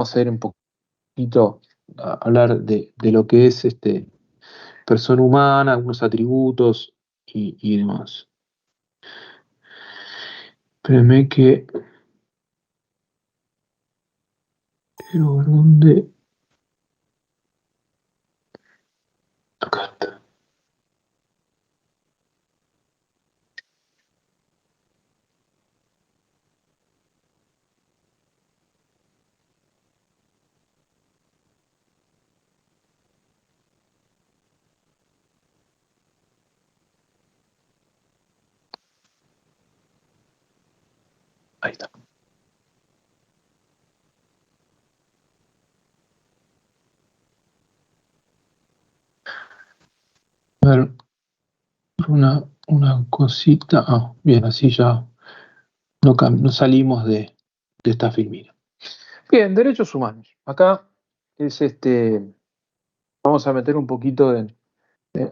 a ir un poquito a hablar de lo que es persona humana, algunos atributos y demás. Espérenme que... Pero, ¿dónde? Acá está. Ahí está. A ver, una cosita. Ah, bien, así ya no salimos de esta filmina. Bien, derechos humanos. Acá es vamos a meter un poquito de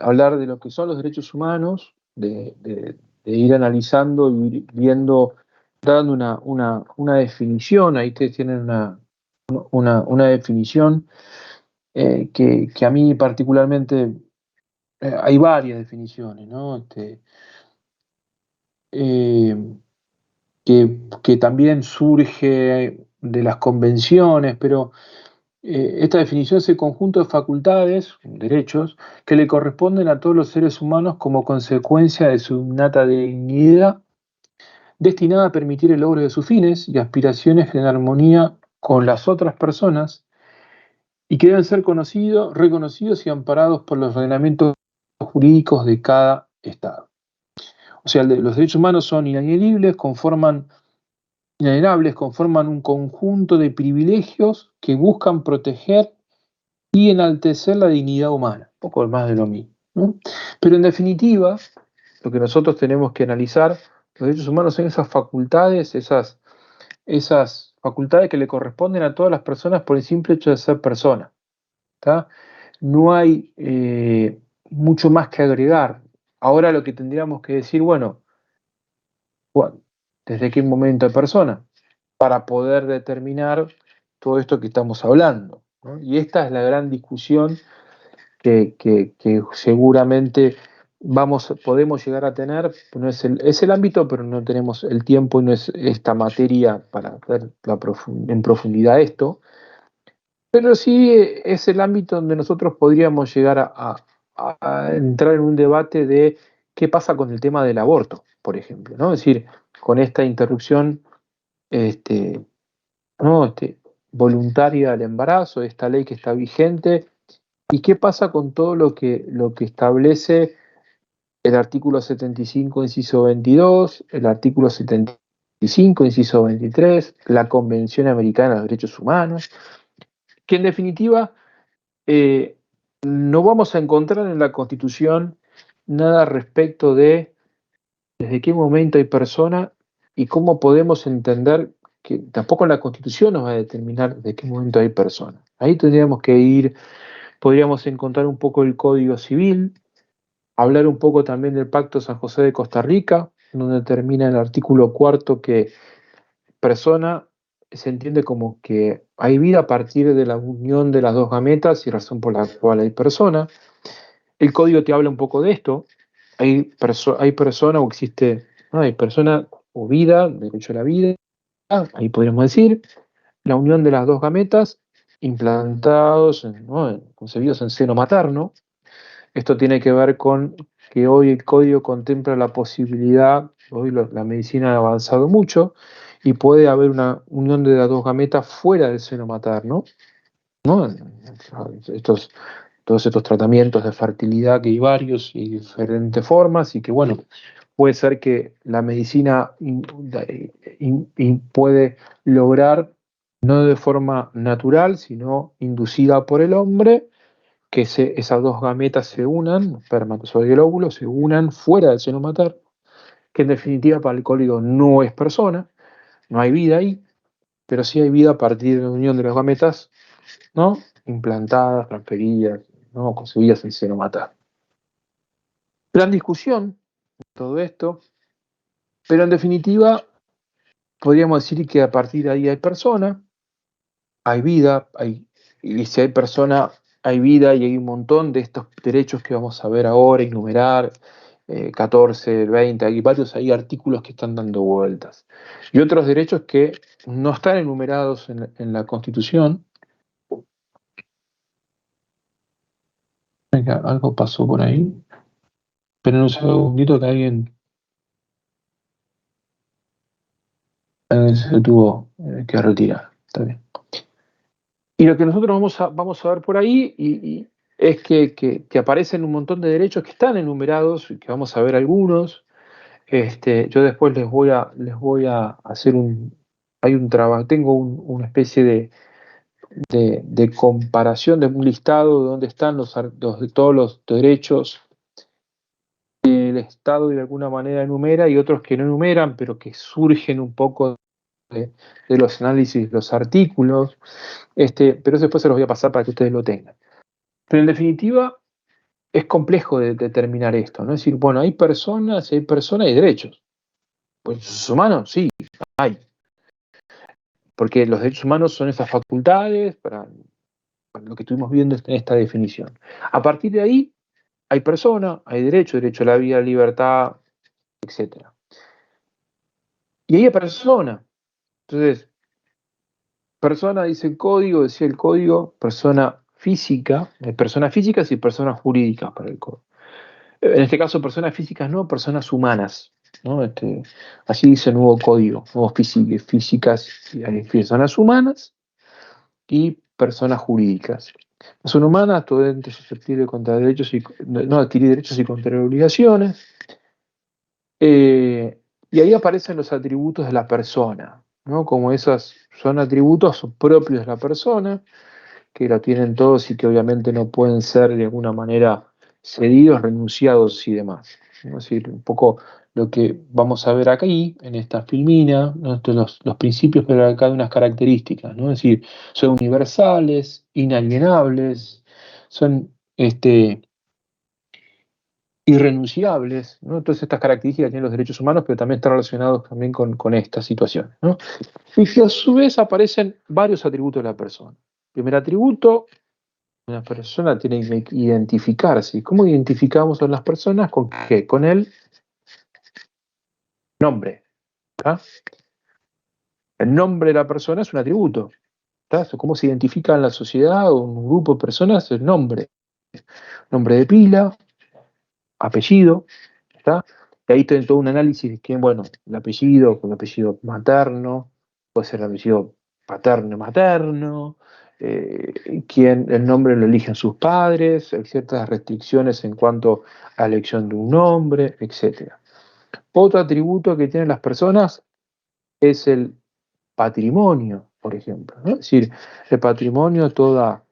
hablar de lo que son los derechos humanos, de ir analizando y ir viendo, dando una definición. Ahí ustedes tienen una definición que a mí particularmente, hay varias definiciones, ¿no? Eh, que también surge de las convenciones, pero esta definición es el conjunto de facultades, derechos, que le corresponden a todos los seres humanos como consecuencia de su innata dignidad, destinada a permitir el logro de sus fines y aspiraciones en armonía con las otras personas y que deben ser conocidos, reconocidos y amparados por los ordenamientos jurídicos de cada Estado. O sea, los derechos humanos son inalienables, conforman un conjunto de privilegios que buscan proteger y enaltecer la dignidad humana, un poco más de lo mismo, ¿no? Pero en definitiva, lo que nosotros tenemos que analizar, los derechos humanos son esas facultades que le corresponden a todas las personas por el simple hecho de ser personas. No hay mucho más que agregar. Ahora lo que tendríamos que decir, bueno, ¿desde qué momento hay persona? Para poder determinar todo esto que estamos hablando, ¿no? Y esta es la gran discusión que seguramente podemos llegar a tener. No es el ámbito, pero no tenemos el tiempo y no es esta materia para ver en profundidad esto, pero sí es el ámbito donde nosotros podríamos llegar a entrar en un debate de qué pasa con el tema del aborto, por ejemplo, ¿no? Es decir, con esta interrupción este, ¿no? Voluntaria del embarazo, esta ley que está vigente. ¿Y qué pasa con todo lo que establece el artículo 75, inciso 22, el artículo 75, inciso 23, la Convención Americana de los Derechos Humanos? Que en definitiva no vamos a encontrar en la Constitución nada respecto de desde qué momento hay persona y cómo podemos entender que tampoco la Constitución nos va a determinar de qué momento hay persona. Ahí tendríamos que ir, podríamos encontrar un poco el Código Civil, hablar un poco también del Pacto San José de Costa Rica, donde termina el artículo cuarto que persona se entiende como que hay vida a partir de la unión de las dos gametas y razón por la cual hay persona. El código te habla un poco de esto. Hay persona o existe, ¿no? Hay persona o vida, derecho a la vida, ahí podríamos decir, la unión de las dos gametas implantados, ¿no? Concebidos en seno materno. Esto tiene que ver con que hoy el código contempla la posibilidad, hoy la medicina ha avanzado mucho, y puede haber una unión de las dos gametas fuera del seno materno, ¿no? Todos estos tratamientos de fertilidad que hay varios y diferentes formas, y que bueno, puede ser que la medicina puede lograr, no de forma natural, sino inducida por el hombre, que esas dos gametas se unan, espermatozoide y el óvulo, se unan fuera del seno materno, que en definitiva para el código no es persona, no hay vida ahí, pero sí hay vida a partir de la unión de las gametas, ¿no? Implantadas, transferidas, ¿no? Concebidas en el seno materno. Gran discusión todo esto, pero en definitiva podríamos decir que a partir de ahí hay persona, hay vida, y si hay persona, hay vida y hay un montón de estos derechos que vamos a ver ahora, enumerar, 14, 20, hay varios hay artículos que están dando vueltas. Y otros derechos que no están enumerados en la Constitución. Venga, algo pasó por ahí. Pero un segundito que alguien se tuvo que retirar. Está bien. Y lo que nosotros vamos a ver por ahí es que aparecen un montón de derechos que están enumerados y que vamos a ver algunos. Yo después les voy a hacer hay un trabajo, tengo una especie de comparación, de un listado de dónde están todos los derechos que el Estado de alguna manera enumera y otros que no enumeran, pero que surgen un poco de los análisis, los artículos. Pero eso después se los voy a pasar para que ustedes lo tengan. Pero en definitiva, es complejo de determinar esto, ¿no? Es decir, bueno, hay personas y derechos. Pues derechos humanos, sí, hay. Porque los derechos humanos son esas facultades para lo que estuvimos viendo en esta definición. A partir de ahí, hay persona, hay derecho a la vida, libertad, etcétera. Y ahí hay persona. Entonces, persona dice el código, decía el código, persona física, hay personas físicas y personas jurídicas para el código. En este caso, personas físicas no, personas humanas, ¿no? Así dice el nuevo código, nuevos físicas, hay personas humanas y personas jurídicas. Son humanas, todo ente susceptible contra derechos y no adquirir derechos y contra obligaciones. Y ahí aparecen los atributos de la persona, ¿no? Como esos son atributos propios de la persona, que lo tienen todos y que obviamente no pueden ser de alguna manera cedidos, renunciados y demás. ¿No? Es decir, un poco lo que vamos a ver aquí, en esta filmina, ¿no? Los principios, pero acá de unas características, ¿no? Es decir, son universales, inalienables, son irrenunciables, ¿no? Todas estas características tienen los derechos humanos, pero también están relacionados también con esta situación, ¿no? Y que a su vez aparecen varios atributos de la persona. Primer atributo, una persona tiene que identificarse. ¿Cómo identificamos a las personas? ¿Con qué? Con el nombre. ¿Tá? El nombre de la persona es un atributo. ¿Tá? ¿Cómo se identifica en la sociedad o en un grupo de personas? El nombre. Nombre de pila, apellido. ¿Tá? Y ahí tiene todo un análisis de quién, bueno, el apellido, con el apellido materno, puede ser el apellido paterno y materno, quién, el nombre lo eligen sus padres, hay ciertas restricciones en cuanto a la elección de un nombre, etcétera. Otro atributo que tienen las personas es el patrimonio, por ejemplo, ¿no? Es decir, el patrimonio, todos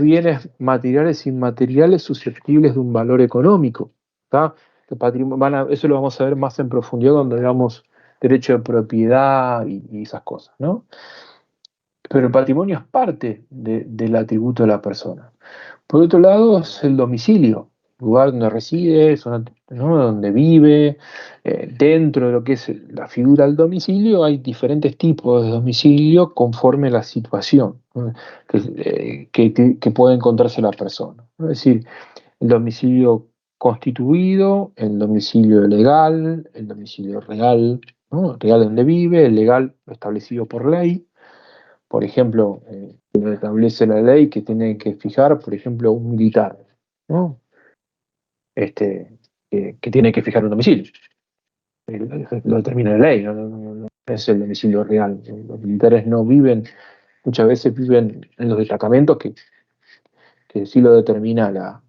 bienes materiales e inmateriales susceptibles de un valor económico. ¿Tá? El patrimonio, eso lo vamos a ver más en profundidad cuando veamos derecho de propiedad y esas cosas, ¿no? Pero el patrimonio es parte del atributo de la persona. Por otro lado, es el domicilio, lugar donde reside, zona, ¿no? Donde vive. Dentro de lo que es la figura del domicilio, hay diferentes tipos de domicilio conforme a la situación, ¿no? que puede encontrarse la persona, ¿no? Es decir, el domicilio constituido, el domicilio legal, el domicilio real, ¿no? Real donde vive, el legal establecido por ley. Por ejemplo, establece la ley que tiene que fijar, por ejemplo, un militar, ¿no? Que tiene que fijar un domicilio. Lo determina la ley, no es el domicilio real. Los militares no viven, muchas veces viven en los destacamentos que sí lo determina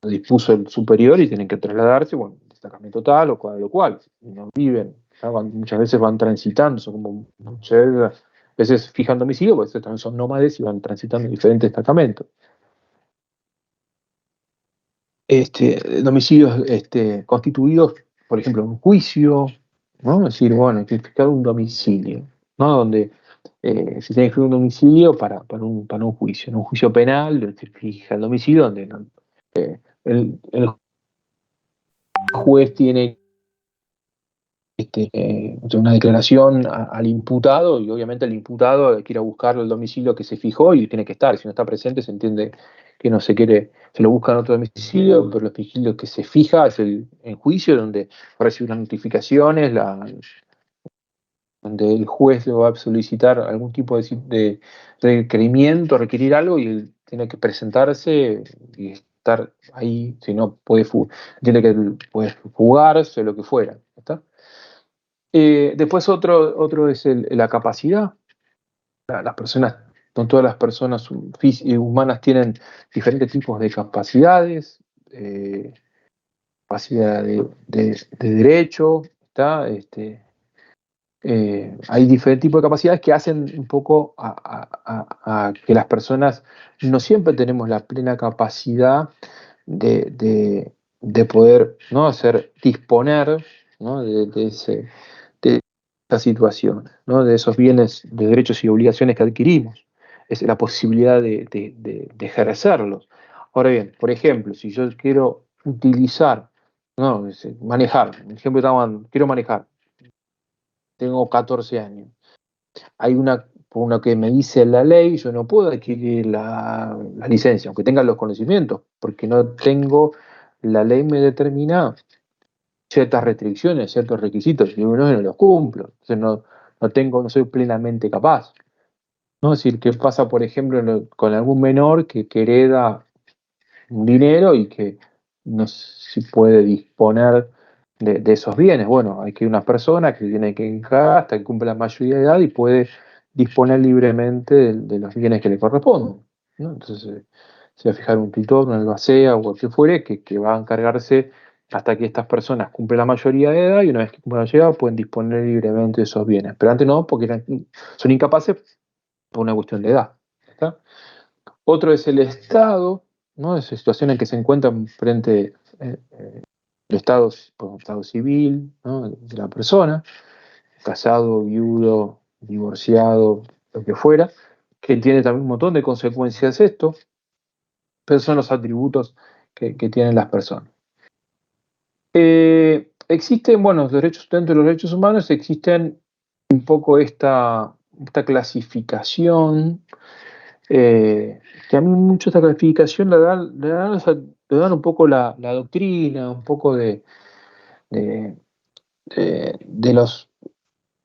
lo dispuso el superior y tienen que trasladarse, bueno, destacamento tal o cual, y no viven, muchas veces van transitando, son como muchas veces fijan domicilio, pues también son nómades y van transitando en diferentes destacamentos. Domicilios constituidos, por ejemplo, en un juicio, ¿no? Es decir, bueno, hay que fijar un domicilio, ¿no? Donde se tiene que fijar un domicilio para un juicio. En un juicio penal se fija el domicilio donde el juez tiene una declaración al imputado, y obviamente el imputado hay que ir a buscarlo al domicilio que se fijó y tiene que estar. Si no está presente, se entiende que no se quiere, se lo busca en otro domicilio, pero el domicilio que se fija es en juicio, donde recibe las notificaciones, donde el juez le va a solicitar algún tipo de requerimiento, requerir algo, y él tiene que presentarse y estar ahí, si no tiene que puede fugarse, lo que fuera. ¿Está? Después otro es la capacidad. Las personas, no todas las personas humanas tienen diferentes tipos de capacidades, capacidad de derecho, ¿está? Hay diferentes tipos de capacidades que hacen un poco a que las personas no siempre tenemos la plena capacidad de poder, ¿no? Disponer, ¿no? de esa situación, ¿no? De esos bienes, de derechos y obligaciones que adquirimos. Es la posibilidad de ejercerlos. Ahora bien, por ejemplo, si yo quiero utilizar, no, manejar, por ejemplo, quiero manejar, tengo 14 años. Por lo que me dice la ley, yo no puedo adquirir la licencia, aunque tenga los conocimientos, porque no tengo, la ley me determina ciertas restricciones, ciertos requisitos, y uno no los cumplo. Entonces no soy plenamente capaz. ¿No? Es decir, ¿qué pasa, por ejemplo, con algún menor que hereda un dinero y que no se puede disponer de esos bienes? Bueno, hay que una persona que tiene que encajar hasta que cumple la mayoría de edad y puede disponer libremente de los bienes que le corresponden, ¿no? Entonces, se va a fijar un tutor, una albacea o lo que fuere, que va a encargarse hasta que estas personas cumplen la mayoría de edad, y una vez que cumplen la mayoría de edad pueden disponer libremente de esos bienes. Pero antes no, porque son incapaces por una cuestión de edad. ¿Está? Otro es el Estado, ¿no? Es situación en que se encuentran frente el estado civil, ¿no? De la persona, casado, viudo, divorciado, lo que fuera, que tiene también un montón de consecuencias esto, pero son los atributos que tienen las personas. Existen, bueno, dentro de los derechos humanos existen un poco esta clasificación, que a mí mucho esta clasificación le dan un poco la doctrina, un poco de, de los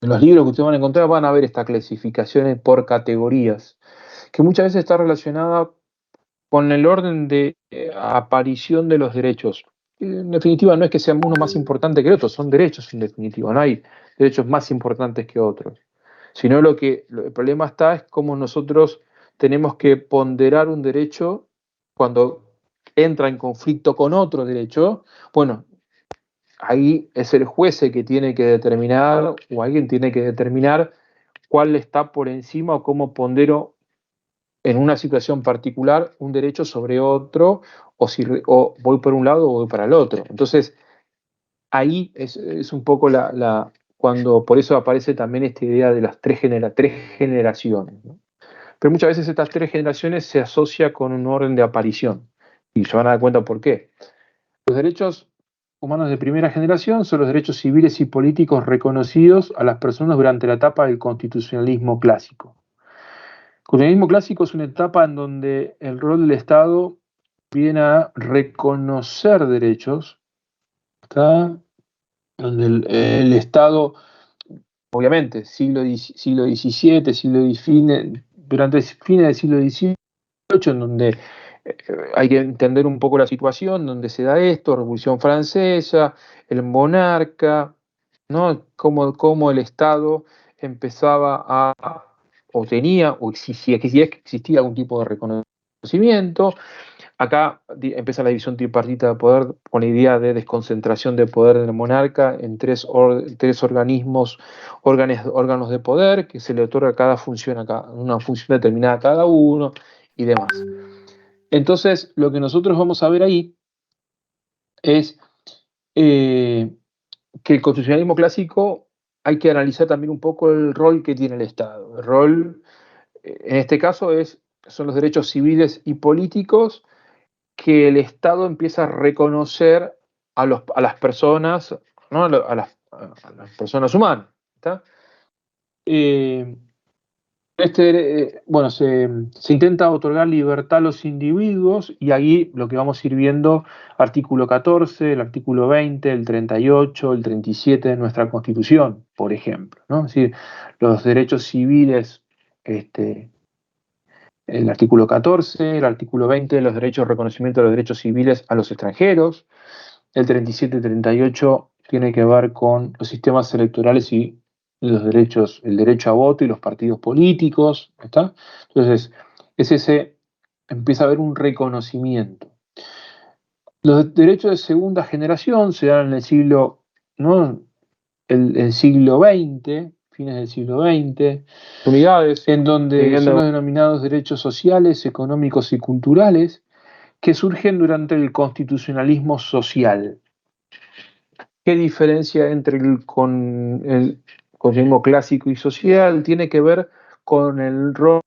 libros que ustedes van a encontrar, van a ver estas clasificaciones por categorías, que muchas veces está relacionada con el orden de aparición de los derechos. En definitiva, no es que sea uno más importante que el otro, son derechos en definitiva, no hay derechos más importantes que otros, sino el problema es cómo nosotros tenemos que ponderar un derecho cuando entra en conflicto con otro derecho. Bueno, ahí es el juez el que tiene que determinar, o alguien tiene que determinar cuál está por encima o cómo pondero en una situación particular un derecho sobre otro, o voy por un lado o voy para el otro. Entonces, ahí es un poco cuando, por eso aparece también esta idea de las tres generaciones, ¿no? Pero muchas veces estas tres generaciones se asocia con un orden de aparición, y se van a dar cuenta por qué. Los derechos humanos de primera generación son los derechos civiles y políticos reconocidos a las personas durante la etapa del constitucionalismo clásico. El constitucionalismo clásico es una etapa en donde el rol del Estado viene a reconocer derechos, ¿está? Donde el Estado, obviamente, siglo XVII, durante fines del siglo XVIII, en donde hay que entender un poco la situación donde se da esto, Revolución Francesa, el monarca, ¿no? Cómo el Estado empezaba o tenía, o existía, que si es que existía algún tipo de reconocimiento. Acá empieza la división tripartita de poder con la idea de desconcentración de poder del monarca en tres órganos de poder, que se le otorga una función determinada a cada uno y demás. Entonces, lo que nosotros vamos a ver ahí es eh, que el constitucionalismo clásico hay que analizar también un poco el rol que tiene el Estado. El rol, en este caso, son los derechos civiles y políticos que el Estado empieza a reconocer a las personas, ¿no? a las personas humanas. ¿Está? Bueno, se intenta otorgar libertad a los individuos y ahí lo que vamos a ir viendo, artículo 14, el artículo 20, el 38, el 37 de nuestra Constitución, por ejemplo, ¿no? Es decir, los derechos civiles, el artículo 14, el artículo 20, los derechos, reconocimiento de los derechos civiles a los extranjeros, el 37 y 38 tiene que ver con los sistemas electorales y los derechos, el derecho a voto y los partidos políticos, ¿está? Entonces, empieza a haber un reconocimiento. Los derechos de segunda generación se dan en el siglo, ¿no? El siglo XX, fines del siglo XX, Unidades, en donde son vivienda. los denominados derechos sociales, económicos y culturales que surgen durante el constitucionalismo social. ¿Qué diferencia entre el consumismo clásico y social? Tiene que ver con el rol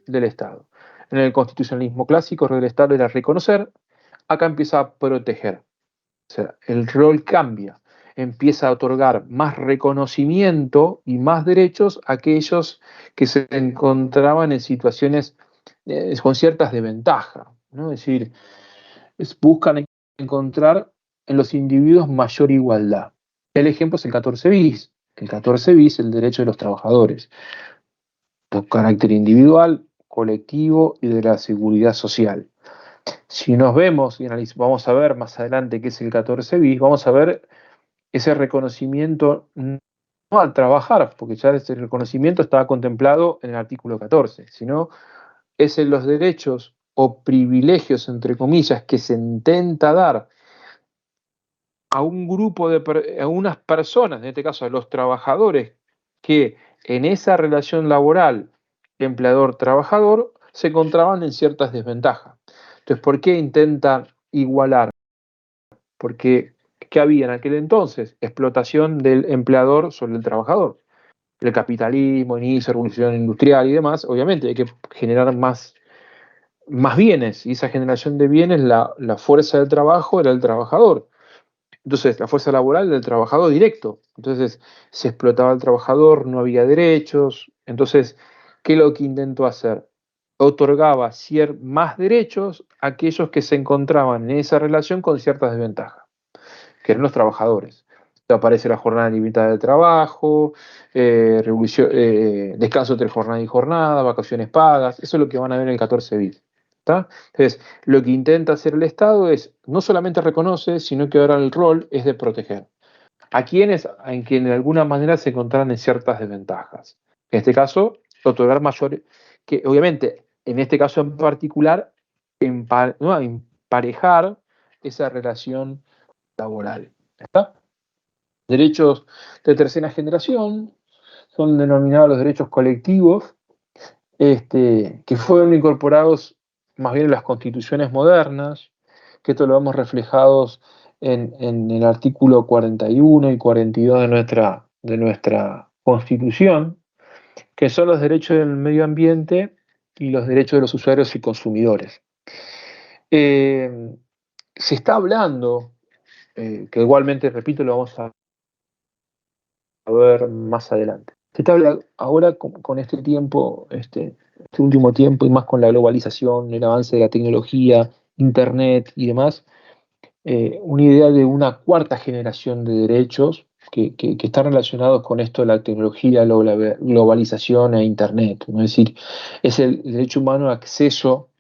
del Estado. En el constitucionalismo clásico, el rol del Estado era reconocer, acá empieza a proteger. O sea, el rol cambia, empieza a otorgar más reconocimiento y más derechos a aquellos que se encontraban en situaciones con ciertas desventajas, ¿no? Es decir, buscan encontrar en los individuos mayor igualdad. El ejemplo es el 14 bis. El 14 bis, el derecho de los trabajadores, de carácter individual, colectivo y de la seguridad social. Si nos vemos y vamos a ver más adelante qué es el 14 bis, vamos a ver ese reconocimiento no al trabajar, porque ya ese reconocimiento estaba contemplado en el artículo 14, sino es en los derechos o privilegios, entre comillas, que se intenta dar a un grupo a unas personas, en este caso a los trabajadores, que en esa relación laboral empleador-trabajador se encontraban en ciertas desventajas. Entonces, ¿por qué intentan igualar? Porque, ¿qué había en aquel entonces? Explotación del empleador sobre el trabajador. El capitalismo, inicio, revolución industrial y demás, obviamente hay que generar más bienes, y esa generación de bienes, la fuerza del trabajo era el trabajador. Entonces, la fuerza laboral del trabajador directo. Entonces, se explotaba al trabajador, no había derechos. Entonces, ¿qué es lo que intentó hacer? Otorgaba más derechos a aquellos que se encontraban en esa relación con ciertas desventajas, que eran los trabajadores. Entonces, aparece la jornada limitada de trabajo, descanso entre jornada y jornada, vacaciones pagas. Eso es lo que van a ver en el 14 bis. ¿Está? Entonces, lo que intenta hacer el Estado es, no solamente reconoce, sino que ahora el rol es de proteger a quienes en quien de alguna manera se encontraran en ciertas desventajas. En este caso, otorgar mayores, que obviamente, en este caso en particular, ¿no? Emparejar esa relación laboral. ¿Está? Derechos de tercera generación son denominados los derechos colectivos, que fueron incorporados más bien en las constituciones modernas, que esto lo vemos reflejados en el artículo 41 y 42 de nuestra Constitución, que son los derechos del medio ambiente y los derechos de los usuarios y consumidores. Se está hablando, que igualmente, repito, lo vamos a ver más adelante. Se está hablando ahora con este tiempo, este último tiempo, y más con la globalización, el avance de la tecnología, Internet y demás, una idea de una cuarta generación de derechos que están relacionados con esto de la tecnología, la globalización e Internet. ¿No? Es decir, es el derecho humano a acceso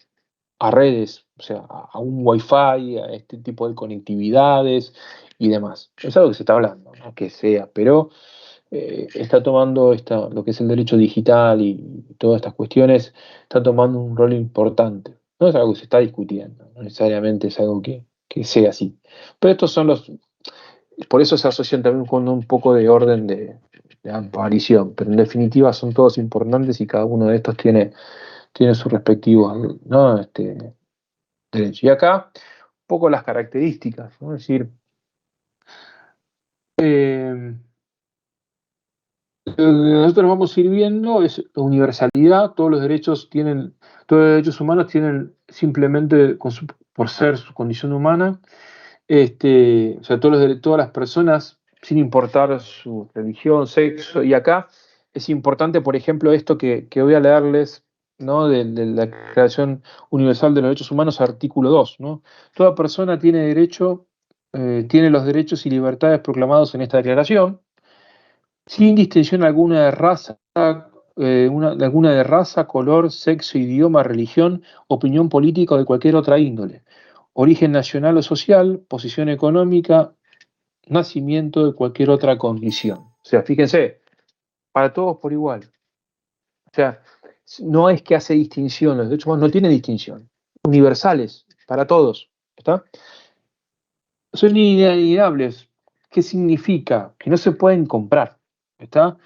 a redes, o sea, a un Wi-Fi, a este tipo de conectividades y demás. Es algo que se está hablando, no que sea, pero está tomando lo que es el derecho digital y todas estas cuestiones, está tomando un rol importante. No es algo que se está discutiendo, no necesariamente es algo que sea así. Pero estos son por eso se asocian también con un poco de orden de aparición, pero en definitiva son todos importantes y cada uno de estos tiene sus respectivos, ¿no? Derechos. Y acá, un poco las características, ¿no? Es decir, eh, lo que nosotros vamos a ir viendo es la universalidad, todos los derechos humanos tienen simplemente por ser su condición humana, o sea, todas las personas sin importar su religión, sexo. Y acá es importante, por ejemplo, esto que voy a leerles, ¿no? De la Declaración Universal de los Derechos Humanos, artículo 2, ¿no? Toda persona tiene los derechos y libertades proclamados en esta declaración, sin distinción alguna de raza, alguna de raza, color, sexo, idioma, religión, opinión política o de cualquier otra índole, origen nacional o social, posición económica, nacimiento de cualquier otra condición. O sea, fíjense, para todos por igual. O sea, no es que hace distinción, los derechos humanos no tienen distinción. Universales, para todos. ¿Está? Son inalienables. ¿Qué significa? Que no se pueden comprar. ¿Está?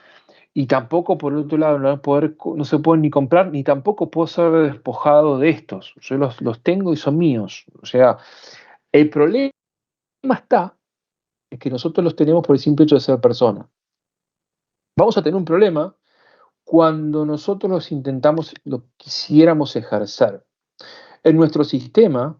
Y tampoco, por otro lado, no se pueden ni comprar, ni tampoco puedo ser despojado de estos. Yo los tengo y son míos. O sea, el problema está en que nosotros los tenemos por el simple hecho de ser personas. Vamos a tener un problema cuando nosotros lo quisiéramos ejercer. En nuestro sistema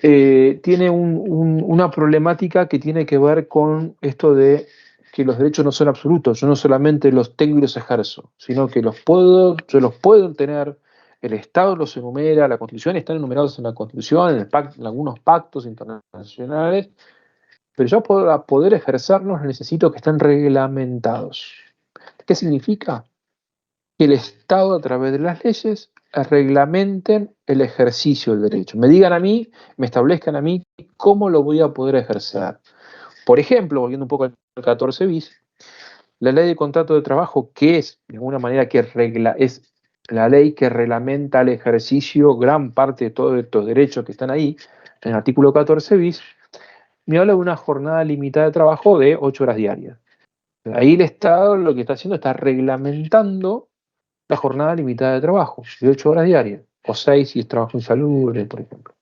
tiene una problemática que tiene que ver con esto de que los derechos no son absolutos. Yo no solamente los tengo y los ejerzo, sino que yo los puedo tener, el Estado los enumera, la Constitución están enumerados en la Constitución, en algunos pactos internacionales, pero yo para poder ejercerlos necesito que estén reglamentados. ¿Qué significa? Que el Estado, a través de las leyes, reglamenten el ejercicio del derecho. Me digan a mí, me establezcan a mí cómo lo voy a poder ejercer. Por ejemplo, volviendo un poco al 14 bis, la ley de contrato de trabajo, que es de alguna manera es la ley que reglamenta el ejercicio, gran parte de todos estos derechos que están ahí, en el artículo 14 bis, me habla de una jornada limitada de trabajo de 8 horas diarias. Ahí el Estado lo que está haciendo está reglamentando la jornada limitada de trabajo, de 8 horas diarias, o 6 si es trabajo insalubre, por ejemplo.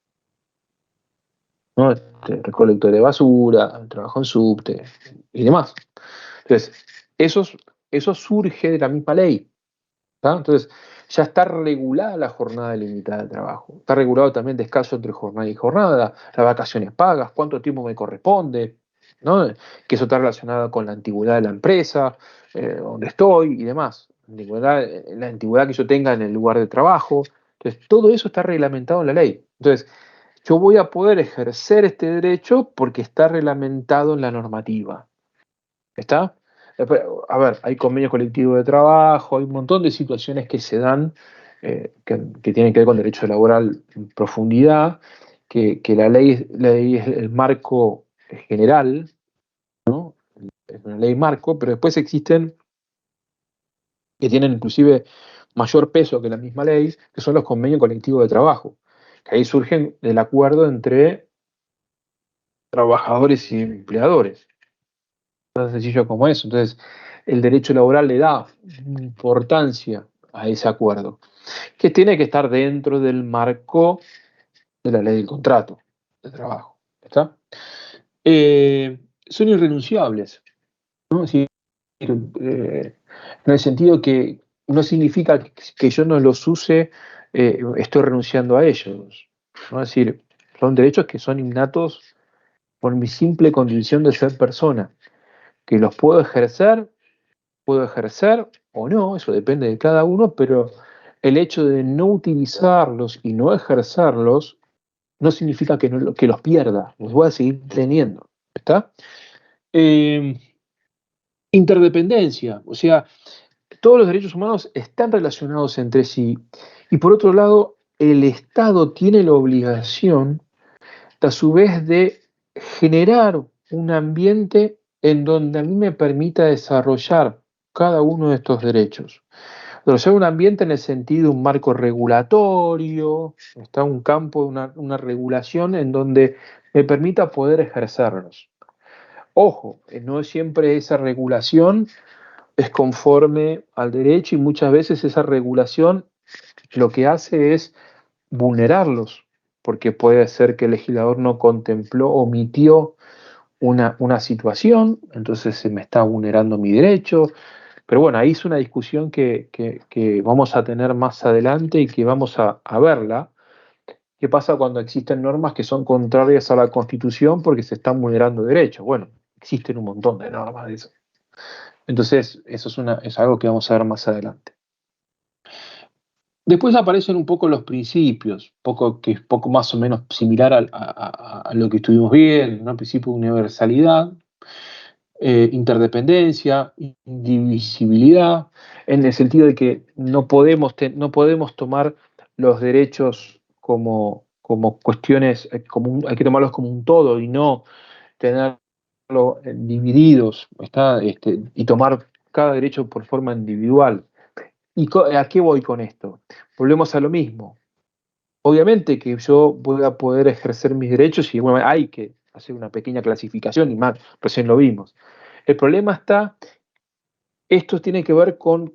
¿No? Recolector de basura, trabajo en subte y demás. Entonces, eso surge de la misma ley. ¿Tá? Entonces, ya está regulada la jornada limitada de trabajo. Está regulado también descanso entre jornada y jornada, las vacaciones pagas, cuánto tiempo me corresponde, ¿no? Que eso está relacionado con la antigüedad de la empresa, donde estoy y demás. La antigüedad que yo tenga en el lugar de trabajo. Entonces, todo eso está reglamentado en la ley. Entonces, yo voy a poder ejercer este derecho porque está reglamentado en la normativa. ¿Está? Después, a ver, hay convenios colectivos de trabajo, hay un montón de situaciones que se dan que tienen que ver con derecho laboral en profundidad, que la ley es el marco general, ¿no? Es una ley marco, pero después existen que tienen inclusive mayor peso que la misma ley, que son los convenios colectivos de trabajo, que ahí surgen del acuerdo entre trabajadores y empleadores. Tan sencillo como eso. Entonces, el derecho laboral le da importancia a ese acuerdo, que tiene que estar dentro del marco de la ley del contrato de trabajo. ¿Está? Son irrenunciables, ¿no? Es decir, en el sentido que no significa que yo no los use, estoy renunciando a ellos, ¿no? Es decir, son derechos que son innatos por mi simple condición de ser persona, que los puedo ejercer o no, eso depende de cada uno, pero el hecho de no utilizarlos y no ejercerlos no significa que los pierda, los voy a seguir teniendo. ¿Está? Eh, Interdependencia, o sea, todos los derechos humanos están relacionados entre sí. Y por otro lado, el Estado tiene la obligación, a su vez, de generar un ambiente en donde a mí me permita desarrollar cada uno de estos derechos. Desarrollar un ambiente en el sentido de un marco regulatorio, está un campo, una regulación en donde me permita poder ejercerlos. Ojo, no siempre esa regulación es conforme al derecho y muchas veces esa regulación lo que hace es vulnerarlos, porque puede ser que el legislador no contempló, omitió una situación, entonces se me está vulnerando mi derecho. Pero bueno, ahí es una discusión que vamos a tener más adelante y que vamos a verla, ¿qué pasa cuando existen normas que son contrarias a la Constitución porque se están vulnerando derechos? Bueno, existen un montón de normas de eso. Entonces, eso es algo que vamos a ver más adelante. Después aparecen un poco los principios, que es poco más o menos similar a lo que estuvimos viendo, ¿no? El principio de universalidad, interdependencia, indivisibilidad, en el sentido de que no podemos tomar los derechos como cuestiones, hay que tomarlos como un todo y no tenerlos divididos, y tomar cada derecho por forma individual. ¿Y a qué voy con esto? Volvemos a lo mismo. Obviamente que yo voy a poder ejercer mis derechos y bueno, hay que hacer una pequeña clasificación y más, recién lo vimos. El problema esto tiene que ver con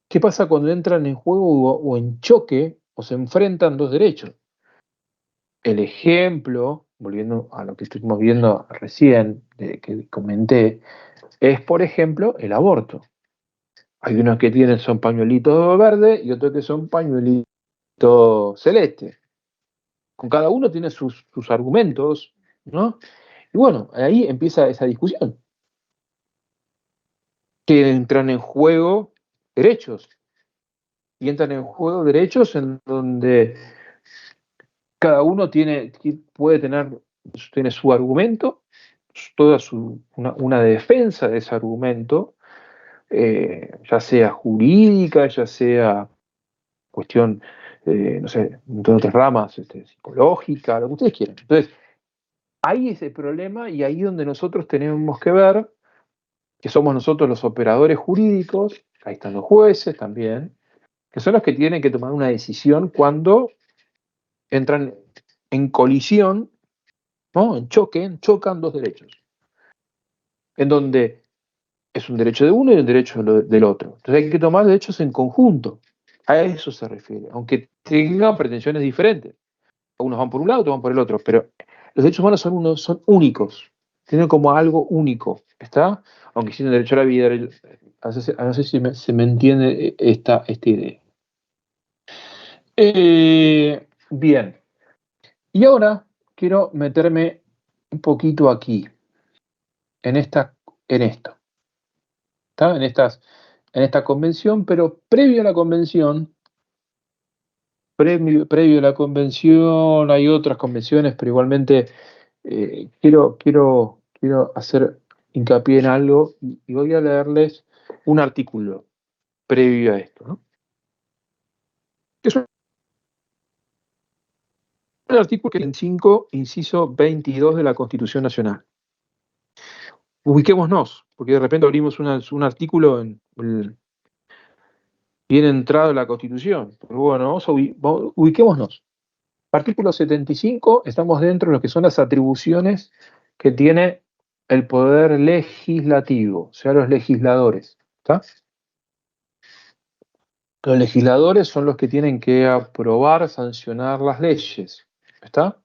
qué pasa cuando entran en juego o en choque o se enfrentan dos derechos. El ejemplo, volviendo a lo que estuvimos viendo recién, que comenté, es por ejemplo el aborto. Hay unos que son pañuelitos verdes y otros que son pañuelitos celestes. Con cada uno tiene sus argumentos, ¿no? Y bueno, ahí empieza esa discusión, que entran en juego derechos, y entran en juego derechos en donde cada uno puede tiene su argumento, una defensa de ese argumento, ya sea jurídica, ya sea cuestión, no sé, de otras ramas, psicológica, lo que ustedes quieran. Entonces, ahí es el problema y ahí donde nosotros tenemos que ver que somos nosotros los operadores jurídicos, ahí están los jueces también, que son los que tienen que tomar una decisión cuando entran en colisión, ¿no? Chocan dos derechos, en donde es un derecho de uno y un derecho del otro. Entonces hay que tomar derechos en conjunto. A eso se refiere, aunque tengan pretensiones diferentes. Unos van por un lado, otros van por el otro, pero los derechos humanos son únicos, tienen como algo único, ¿está? Aunque tienen derecho a la vida, no sé si se me entiende esta idea. Bien, y ahora quiero meterme un poquito aquí, en esto, ¿está? En esta convención, pero previo a la convención, previo a la convención, hay otras convenciones, pero igualmente quiero hacer hincapié en algo y voy a leerles un artículo previo a esto, ¿no? Es un artículo que es el 5, inciso 22 de la Constitución Nacional. Ubiquémonos, porque de repente abrimos un artículo bien entrado en la Constitución. Pero bueno, ubiquémonos. Artículo 75, estamos dentro de lo que son las atribuciones que tiene el poder legislativo, o sea, los legisladores. ¿Está? Los legisladores son los que tienen que aprobar, sancionar las leyes. ¿Está?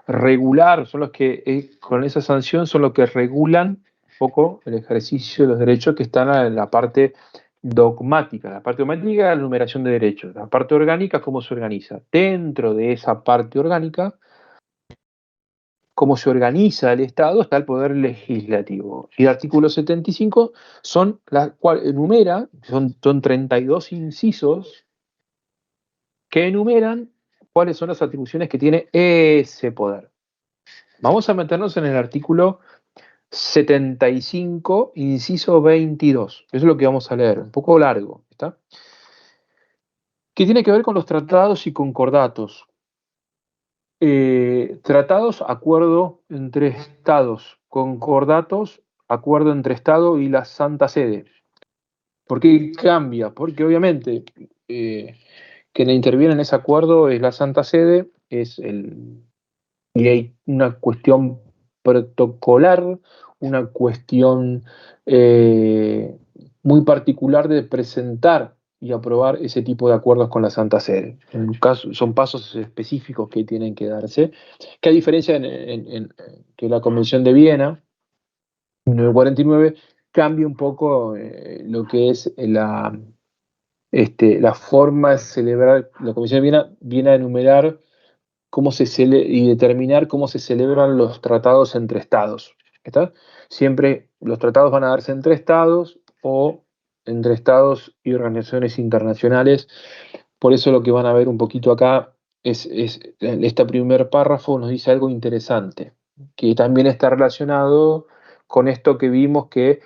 Regular, son los que con esa sanción son los que regulan un poco el ejercicio de los derechos que están en la parte dogmática. La parte dogmática es la enumeración de derechos. La parte orgánica, cómo se organiza. Dentro de esa parte orgánica, cómo se organiza el Estado, está el poder legislativo. Y el artículo 75 son la cual enumera, son 32 incisos que enumeran cuáles son las atribuciones que tiene ese poder. Vamos a meternos en el artículo 75, inciso 22. Eso es lo que vamos a leer, un poco largo, ¿está? Que tiene que ver con los tratados y concordatos. Tratados, acuerdo entre estados, concordatos, acuerdo entre Estado y la Santa Sede. ¿Por qué cambia? Porque obviamente quien interviene en ese acuerdo es la Santa Sede, y hay una cuestión protocolar, una cuestión muy particular de presentar y aprobar ese tipo de acuerdos con la Santa Sede. En caso, son pasos específicos que tienen que darse, que a diferencia que la Convención de Viena, en 1949, cambia un poco lo que es la forma de celebrar. La Convención de Viena viene a enumerar y determinar cómo se celebran los tratados entre estados. ¿Está? Siempre los tratados van a darse entre estados o entre estados y organizaciones internacionales. Por eso lo que van a ver un poquito acá es este primer párrafo nos dice algo interesante, que también está relacionado con esto que vimos que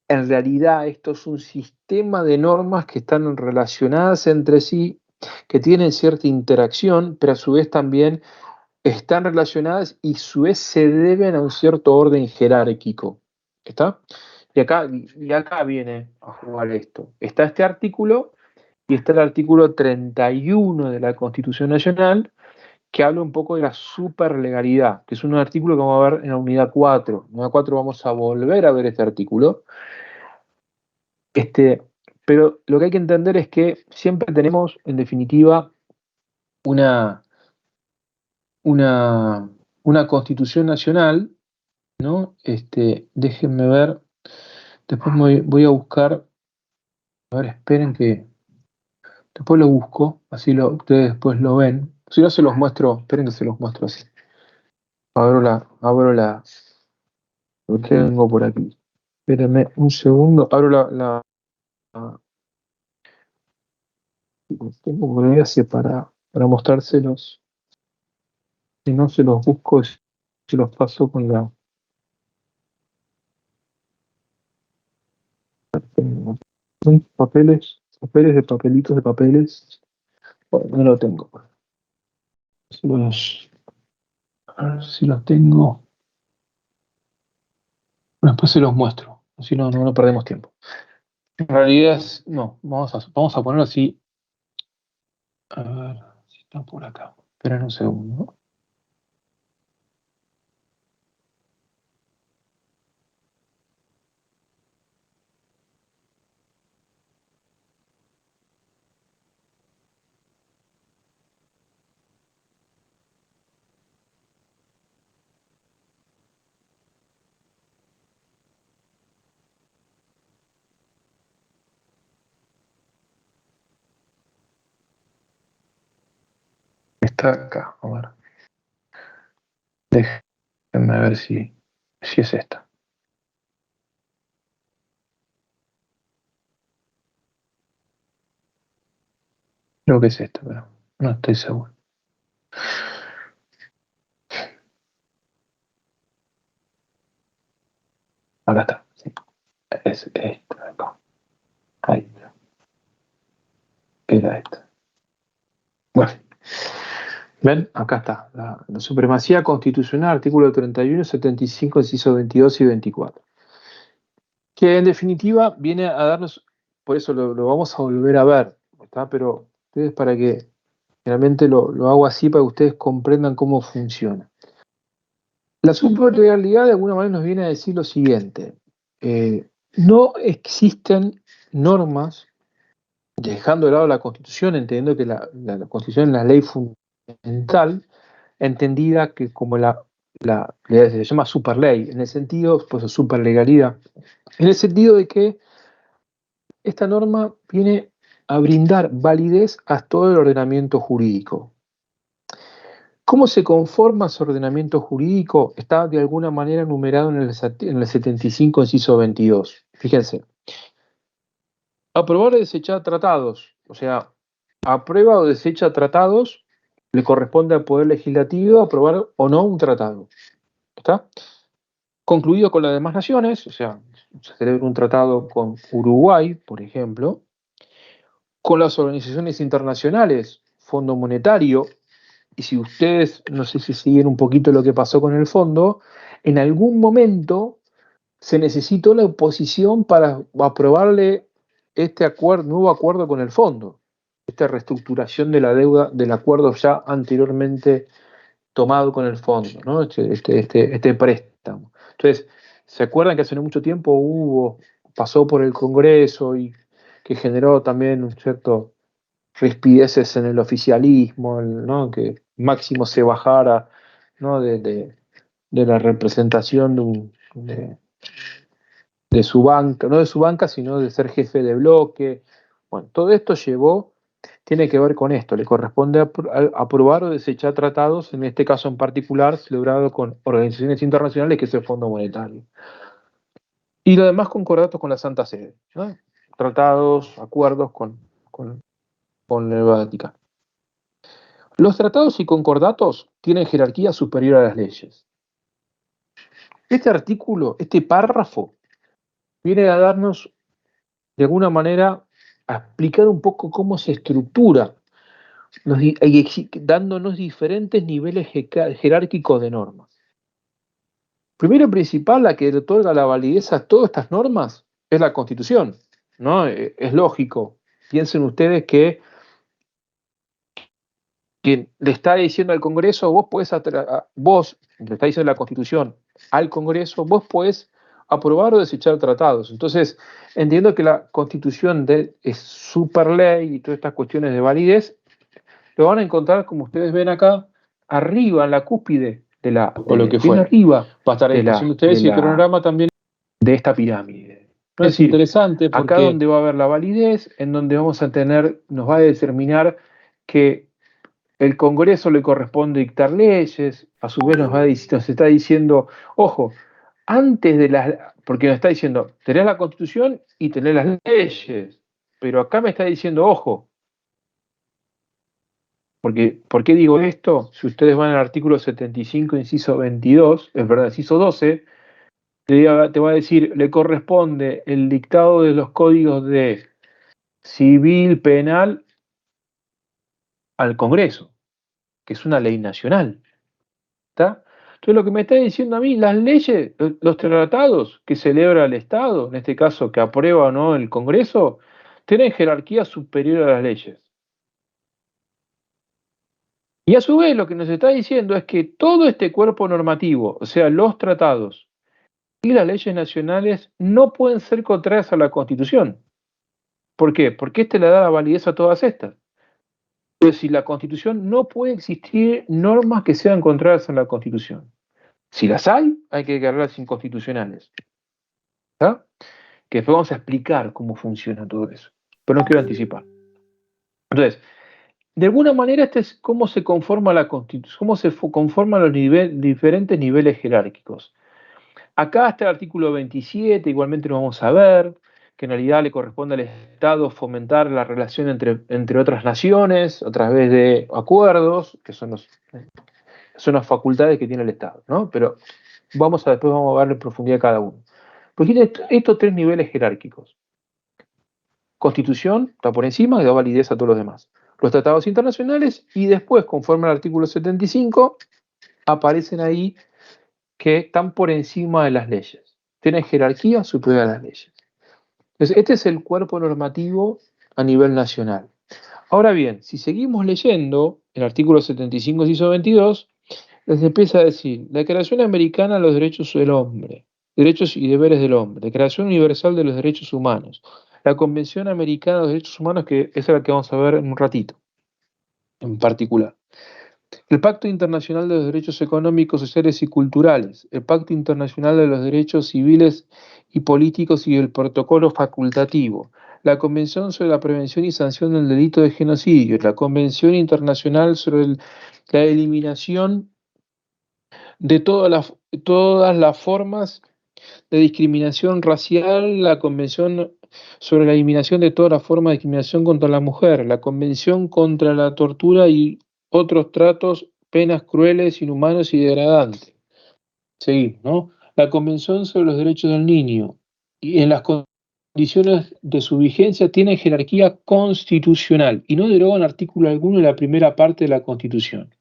en realidad esto es un sistema de normas que están relacionadas entre sí, que tienen cierta interacción, pero a su vez también están relacionadas y a su vez se deben a un cierto orden jerárquico. ¿Está? Y acá viene a jugar esto. Está este artículo y está el artículo 31 de la Constitución Nacional que habla un poco de la superlegalidad, que es un artículo que vamos a ver en la unidad 4. En la unidad 4 vamos a volver a ver este artículo. Este, pero lo que hay que entender es que siempre tenemos, en definitiva, una, una, una constitución nacional, ¿no? Déjenme ver, después voy a buscar, a ver, esperen que después lo busco, así ustedes después lo ven. Si no se los muestro, esperen que se los muestro así. Abro la, lo tengo por aquí. Espérenme un segundo, abro lo tengo por ahí así para mostrárselos. Si no se los busco, se los paso con la. Son papeles de papelitos de papeles. Bueno, no lo tengo. A ver si los tengo. Bueno, después se los muestro. Si no, no perdemos tiempo. En realidad no, vamos a ponerlo así. A ver si está por acá. Esperen un segundo. Está acá. A ver. Déjenme ver si es esta. Creo que es esta, pero no estoy seguro. Acá está. Sí. Es esta acá. Ahí está. Era esta. Bueno. ¿Ven? Acá está. La supremacía constitucional, artículo 31, 75, inciso 22 y 24. Que en definitiva viene a darnos, por eso lo vamos a volver a ver, ¿está? Pero ustedes para que realmente lo hago así para que ustedes comprendan cómo funciona. La superlegalidad de alguna manera nos viene a decir lo siguiente. No existen normas, dejando de lado la Constitución, entendiendo que la Constitución es la ley fundamental, entendida que como se llama superley, en el sentido, pues superlegalidad, en el sentido de que esta norma viene a brindar validez a todo el ordenamiento jurídico. ¿Cómo se conforma ese ordenamiento jurídico? Está de alguna manera enumerado en el 75, inciso 22. Fíjense. Aprobar o desechar tratados. O sea, aprueba o desecha tratados, le corresponde al Poder Legislativo aprobar o no un tratado. ¿Está? Concluido con las demás naciones, o sea, se celebra un tratado con Uruguay, por ejemplo, con las organizaciones internacionales, Fondo Monetario, y si ustedes, no sé si siguen un poquito lo que pasó con el fondo, en algún momento se necesitó la oposición para aprobarle este nuevo acuerdo con el fondo, esta reestructuración de la deuda del acuerdo ya anteriormente tomado con el fondo, ¿no? Este préstamo. Entonces, ¿se acuerdan que hace no mucho tiempo pasó por el Congreso y que generó también un cierto rispideces en el oficialismo, ¿no? Que Máximo se bajara, ¿no? de la representación de su banca, no de su banca, sino de ser jefe de bloque? Bueno, todo esto llevó tiene que ver con esto. Le corresponde aprobar o desechar tratados, en este caso en particular, celebrado con organizaciones internacionales, que es el Fondo Monetario. Y lo demás concordatos con la Santa Sede, ¿no? Tratados, acuerdos con el Vaticano. Los tratados y concordatos tienen jerarquía superior a las leyes. Este artículo, este párrafo, viene a darnos, de alguna manera, a explicar un poco cómo se estructura, dándonos diferentes niveles jerárquicos de normas. Primero y principal, la que le otorga la validez a todas estas normas es la Constitución, ¿no? Es lógico. Piensen ustedes que quien le está diciendo al Congreso, vos le está diciendo la Constitución al Congreso, vos podés aprobar o desechar tratados. Entonces, entiendo que la Constitución es super ley y todas estas cuestiones de validez, lo van a encontrar, como ustedes ven acá, arriba, en la cúspide O lo que bien fue. arriba Va a estar a de disposición de ustedes y el cronograma también de esta pirámide. Es es decir, interesante acá porque donde va a haber la validez, en donde vamos a tener, nos va a determinar que el Congreso le corresponde dictar leyes, a su vez nos está diciendo, ojo, antes de porque nos está diciendo, tenés la Constitución y tenés las leyes, pero acá me está diciendo, ojo, porque, ¿por qué digo esto? Si ustedes van al artículo 75, inciso 22, es verdad, inciso 12, te va a decir, le corresponde el dictado de los códigos de civil, penal, al Congreso, que es una ley nacional. ¿Está? Entonces lo que me está diciendo a mí, las leyes, los tratados que celebra el Estado, en este caso que aprueba o no el Congreso, tienen jerarquía superior a las leyes. Y a su vez lo que nos está diciendo es que todo este cuerpo normativo, o sea, los tratados y las leyes nacionales, no pueden ser contrarias a la Constitución. ¿Por qué? Porque este le da la validez a todas estas. Entonces, si la Constitución, no puede existir normas que sean contrarias a la Constitución. Si las hay que declararlas inconstitucionales. ¿Está? Que después vamos a explicar cómo funciona todo eso. Pero no quiero anticipar. Entonces, de alguna manera, este es cómo se conforma la Constitución, cómo se conforman los diferentes niveles jerárquicos. Acá está el artículo 27, igualmente lo vamos a ver, que en realidad le corresponde al Estado fomentar la relación entre otras naciones a través de acuerdos, que son las facultades que tiene el Estado, ¿no? Pero después vamos a ver en profundidad cada uno. Porque tiene estos tres niveles jerárquicos. Constitución está por encima y da validez a todos los demás. Los tratados internacionales y después, conforme al artículo 75, aparecen ahí que están por encima de las leyes. Tienen jerarquía superior a las leyes. Entonces, este es el cuerpo normativo a nivel nacional. Ahora bien, si seguimos leyendo el artículo 75, inciso 22, les empieza a decir, la Declaración Americana de los Derechos del Hombre, Derechos y Deberes del Hombre, Declaración Universal de los Derechos Humanos, la Convención Americana de los Derechos Humanos, que esa es la que vamos a ver en un ratito, en particular. El Pacto Internacional de los Derechos Económicos, Sociales y Culturales, el Pacto Internacional de los Derechos Civiles y Políticos y el Protocolo Facultativo, la Convención sobre la Prevención y Sanción del Delito de Genocidio, la Convención Internacional sobre la Eliminación de todas las formas de discriminación racial, la Convención sobre la eliminación de todas las formas de discriminación contra la mujer, la Convención contra la tortura y otros tratos, penas crueles, inhumanos y degradantes. Seguimos, ¿no? La Convención sobre los Derechos del Niño, y en las condiciones de su vigencia tiene jerarquía constitucional y no derogan artículo alguno de la primera parte de la Constitución.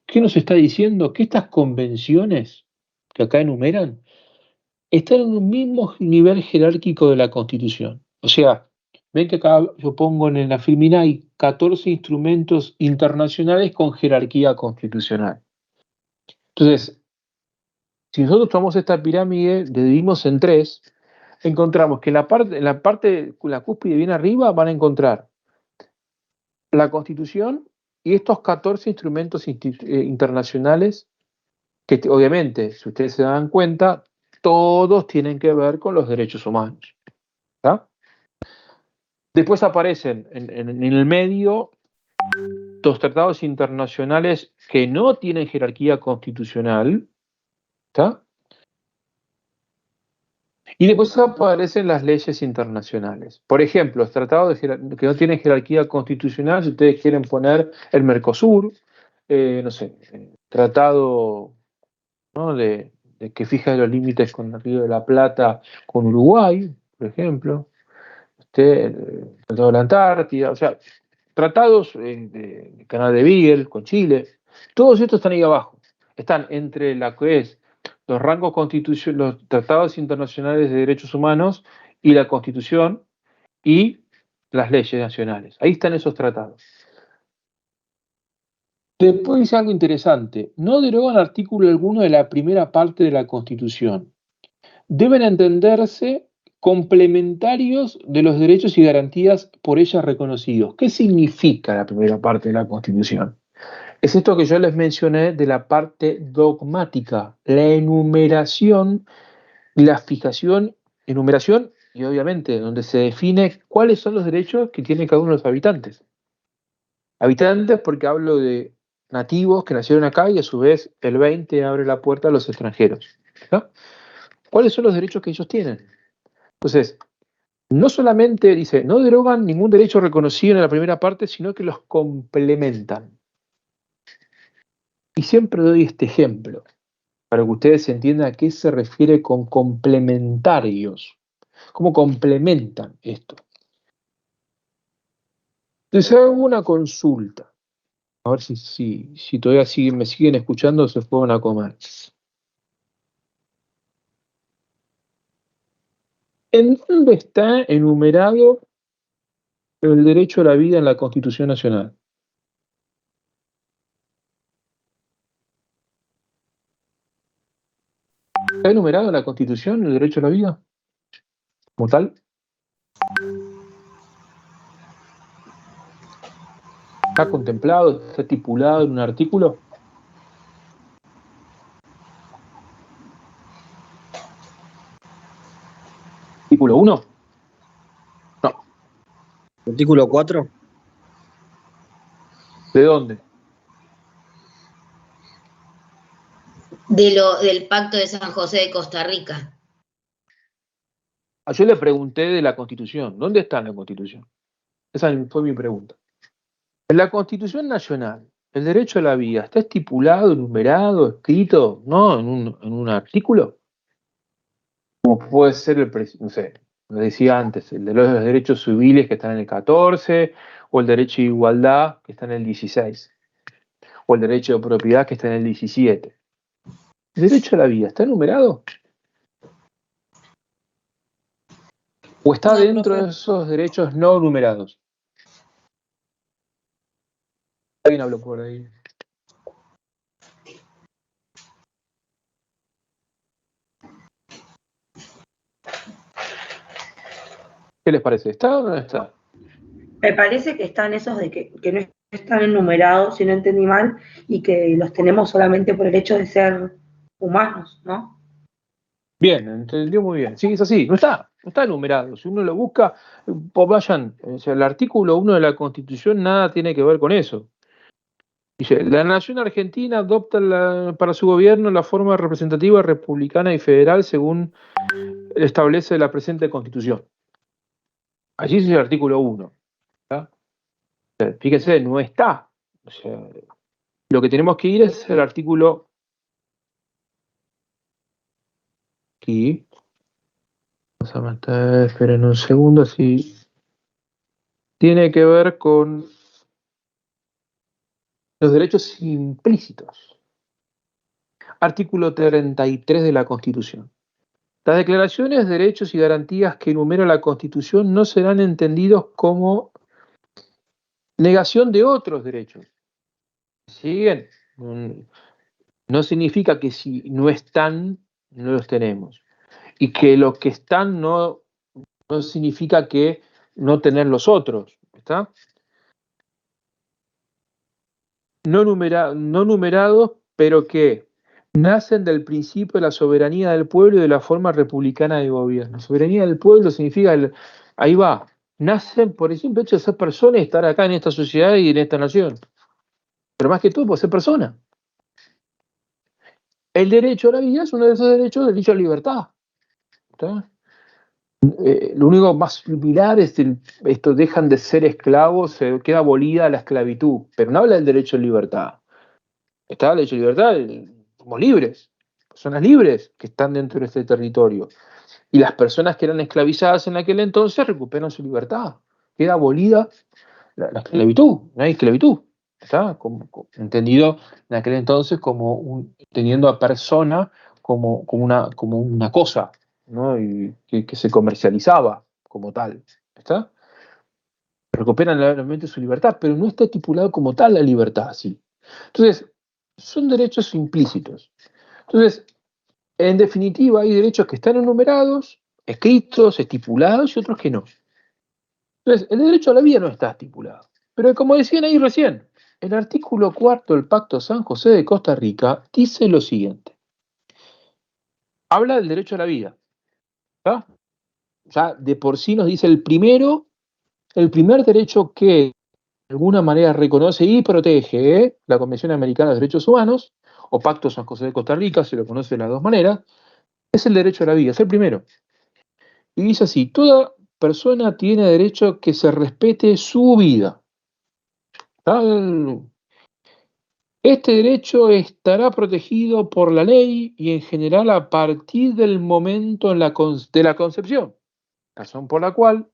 ¿Qué nos está diciendo? Que estas convenciones que acá enumeran están en un mismo nivel jerárquico de la Constitución. O sea, ven que acá yo pongo en la filmina hay 14 instrumentos internacionales con jerarquía constitucional. Entonces, si nosotros tomamos esta pirámide, dividimos en tres, encontramos que la cúspide bien arriba van a encontrar la Constitución y estos 14 instrumentos internacionales que obviamente, si ustedes se dan cuenta, todos tienen que ver con los derechos humanos. ¿Está? Después aparecen en el medio los tratados internacionales que no tienen jerarquía constitucional, ¿está? Y después aparecen las leyes internacionales. Por ejemplo, los tratados que no tienen jerarquía constitucional, si ustedes quieren poner el Mercosur, no sé, tratado, ¿no?, de que fija los límites con el Río de la Plata, con Uruguay, por ejemplo, el Tratado de la Antártida, o sea, tratados de Canal de Beagle, con Chile, todos estos están ahí abajo. Están entre la que es los rangos constitucionales, los tratados internacionales de derechos humanos y la Constitución y las leyes nacionales. Ahí están esos tratados. Después dice algo interesante. No derogan artículo alguno de la primera parte de la Constitución. Deben entenderse complementarios de los derechos y garantías por ellas reconocidos. ¿Qué significa la primera parte de la Constitución? Es esto que yo les mencioné de la parte dogmática, la enumeración, la fijación, enumeración y obviamente donde se define cuáles son los derechos que tiene cada uno de los habitantes. Habitantes porque hablo de nativos que nacieron acá y a su vez el 20 abre la puerta a los extranjeros, ¿no? ¿Cuáles son los derechos que ellos tienen? Entonces, no solamente dice, no derogan ningún derecho reconocido en la primera parte, sino que los complementan. Y siempre doy este ejemplo, para que ustedes entiendan a qué se refiere con complementarios. ¿Cómo complementan esto? Les hago una consulta. A ver si todavía me siguen escuchando o se fueron a comer. ¿En dónde está enumerado el derecho a la vida en la Constitución Nacional? ¿Está enumerado en la Constitución el derecho a la vida como tal? ¿Está contemplado, está estipulado en un artículo? ¿Artículo 1? No. ¿Artículo 4? ¿De dónde? Del Pacto de San José de Costa Rica. Yo le pregunté de la Constitución. ¿Dónde está en la Constitución? Esa fue mi pregunta. En la Constitución Nacional, el derecho a la vida, ¿está estipulado, enumerado, escrito, no, en un artículo? Como puede ser no sé, lo decía antes, el de los derechos civiles que están en el 14, o el derecho de igualdad que está en el 16, o el derecho de propiedad que está en el 17. ¿El derecho a la vida está enumerado? ¿O está No, dentro profe. de esos derechos no numerados? Alguien habló por ahí. ¿Qué les parece? ¿Está o no está? Me parece que están esos de que no están enumerados, si no entendí mal, y que los tenemos solamente por el hecho de ser humanos, ¿no? Bien, entendió muy bien. Sí, es así, no está enumerado. Si uno lo busca, vayan, o sea, el artículo 1 de la Constitución nada tiene que ver con eso. Dice, la nación argentina adopta para su gobierno la forma representativa, republicana y federal según establece la presente Constitución. Allí es el artículo 1. Fíjense, no está. O sea, lo que tenemos que ir es el artículo aquí. Vamos a matar, esperen un segundo, así. Tiene que ver con los derechos implícitos. Artículo 33 de la Constitución. Las declaraciones, derechos y garantías que enumera la Constitución no serán entendidos como negación de otros derechos. ¿Siguen? No significa que si no están, no los tenemos. Y que los que están no significa que no tener los otros. ¿Está? No numerados, pero que nacen del principio de la soberanía del pueblo y de la forma republicana de gobierno. Soberanía del pueblo significa, ahí va, nacen por el simple hecho de ser personas y estar acá en esta sociedad y en esta nación. Pero más que todo por ser persona. El derecho a la vida es uno de esos derechos, el derecho a la libertad. ¿Está? Lo único más similar es esto, dejan de ser esclavos, se queda abolida la esclavitud, pero no habla del derecho a la libertad. Está el derecho a la libertad, somos libres, personas libres que están dentro de este territorio. Y las personas que eran esclavizadas en aquel entonces recuperan su libertad. Queda abolida la esclavitud, no hay esclavitud. ¿Está? Entendido en aquel entonces como teniendo a persona como una cosa, ¿no? Y que se comercializaba como tal. ¿Está? Recuperan realmente su libertad, pero no está estipulado como tal la libertad así. Entonces, son derechos implícitos. Entonces, en definitiva, hay derechos que están enumerados, escritos, estipulados y otros que no. Entonces, el derecho a la vida no está estipulado. Pero como decían ahí recién, el artículo 4 del Pacto San José de Costa Rica dice lo siguiente. Habla del derecho a la vida. ¿Tá? Ya de por sí nos dice el primer derecho que de alguna manera reconoce y protege la Convención Americana de Derechos Humanos, o Pacto San José de Costa Rica, se lo conoce de las dos maneras, es el derecho a la vida, es el primero. Y dice así, toda persona tiene derecho a que se respete su vida. Este derecho estará protegido por la ley y en general a partir del momento de la concepción, razón por la cual,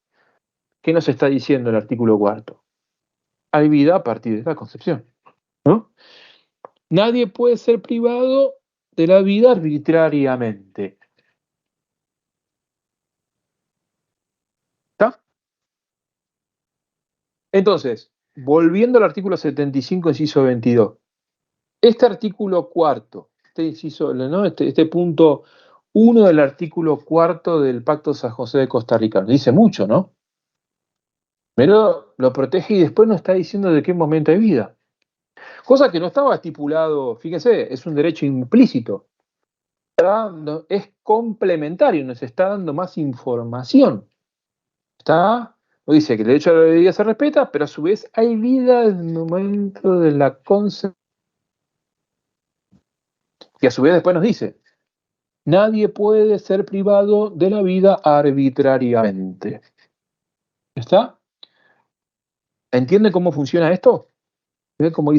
¿qué nos está diciendo el artículo 4? Hay vida a partir de la concepción, ¿no? Nadie puede ser privado de la vida arbitrariamente. ¿Está? Entonces, volviendo al artículo 75, inciso 22. Este artículo cuarto, este inciso, ¿no? este punto 1 del artículo cuarto del Pacto San José de Costa Rica, dice mucho, ¿no? Pero lo protege y después nos está diciendo de qué momento hay vida. Cosa que no estaba estipulado, fíjense, es un derecho implícito. Es complementario, nos está dando más información. Nos dice que el derecho a la vida se respeta, pero a su vez hay vida en el momento de la concepción. Y a su vez después nos dice, nadie puede ser privado de la vida arbitrariamente. ¿Está? ¿Entiende cómo funciona esto? ¿Ve cómo